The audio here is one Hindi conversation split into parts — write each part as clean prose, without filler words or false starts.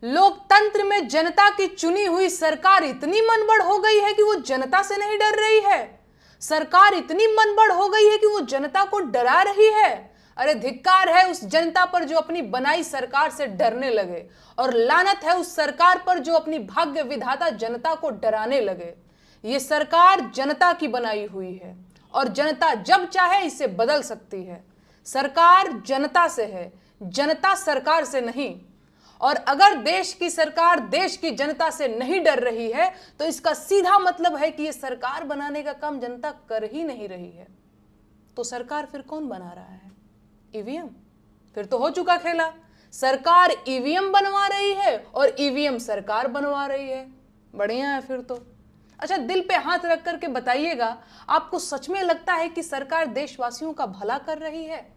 लोकतंत्र में जनता की चुनी हुई सरकार इतनी मनबड़ हो गई है कि वो जनता से नहीं डर रही है। सरकार इतनी मनबड़ हो गई है कि वो जनता को डरा रही है। अरे धिक्कार है उस जनता पर जो अपनी बनाई सरकार से डरने लगे, और लानत है उस सरकार पर जो अपनी भाग्य विधाता जनता को डराने लगे। ये सरकार जनता की बनाई हुई है और जनता जब चाहे इसे बदल सकती है। सरकार जनता से है, जनता सरकार से नहीं। और अगर देश की सरकार देश की जनता से नहीं डर रही है तो इसका सीधा मतलब है कि ये सरकार बनाने का काम जनता कर ही नहीं रही है। तो सरकार फिर कौन बना रहा है? ईवीएम। फिर तो हो चुका खेला। सरकार ईवीएम बनवा रही है और ईवीएम सरकार बनवा रही है। बढ़िया है फिर तो। अच्छा, दिल पे हाथ रख करके बताइएगा, आपको सच में लगता है कि सरकार देशवासियों का भला कर रही है?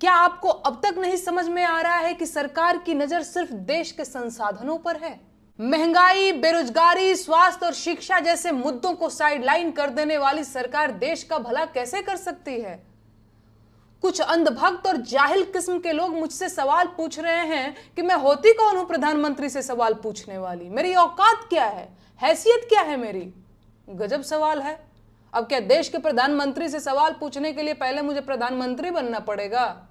क्या आपको अब तक नहीं समझ में आ रहा है कि सरकार की नजर सिर्फ देश के संसाधनों पर है? महंगाई, बेरोजगारी, स्वास्थ्य और शिक्षा जैसे मुद्दों को साइडलाइन कर देने वाली सरकार देश का भला कैसे कर सकती है? कुछ अंधभक्त और जाहिल किस्म के लोग मुझसे सवाल पूछ रहे हैं कि मैं होती कौन हूं प्रधानमंत्री से सवाल पूछने वाली? मेरी औकात क्या है? हैसियत क्या है मेरी? गजब सवाल है। अब क्या देश के प्रधानमंत्री से सवाल पूछने के लिए पहले मुझे प्रधानमंत्री बनना पड़ेगा?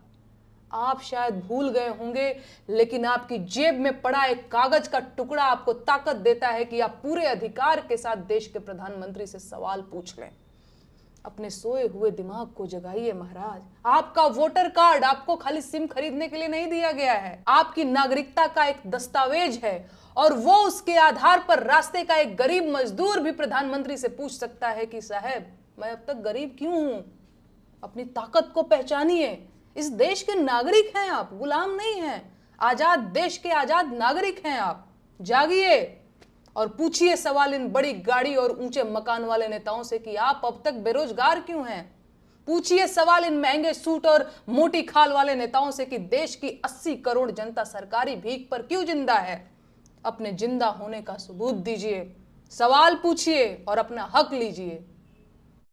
आप शायद भूल गए होंगे, लेकिन आपकी जेब में पड़ा एक कागज का टुकड़ा आपको ताकत देता है कि आप पूरे अधिकार के साथ देश के प्रधानमंत्री से सवाल पूछ लें। अपने सोए हुए दिमाग को जगाइए महाराज। आपका वोटर कार्ड आपको खाली सिम खरीदने के लिए नहीं दिया गया है, आपकी नागरिकता का एक दस्तावेज है, और वो उसके आधार पर रास्ते का एक गरीब मजदूर भी प्रधानमंत्री से पूछ सकता है कि साहब मैं अब तक गरीब क्यों हूं? अपनी ताकत को पहचानिए। इस देश के नागरिक हैं आप, गुलाम नहीं हैं। आजाद देश के आजाद नागरिक हैं आप। जागिए और पूछिए सवाल इन बड़ी गाड़ी और ऊंचे मकान वाले नेताओं से कि आप अब तक बेरोजगार क्यों हैं? पूछिए सवाल इन महंगे सूट और मोटी खाल वाले नेताओं से कि देश की 80 करोड़ जनता सरकारी भीख पर क्यों जिंदा है? अपने जिंदा होने का सबूत दीजिए, सवाल पूछिए और अपना हक लीजिए।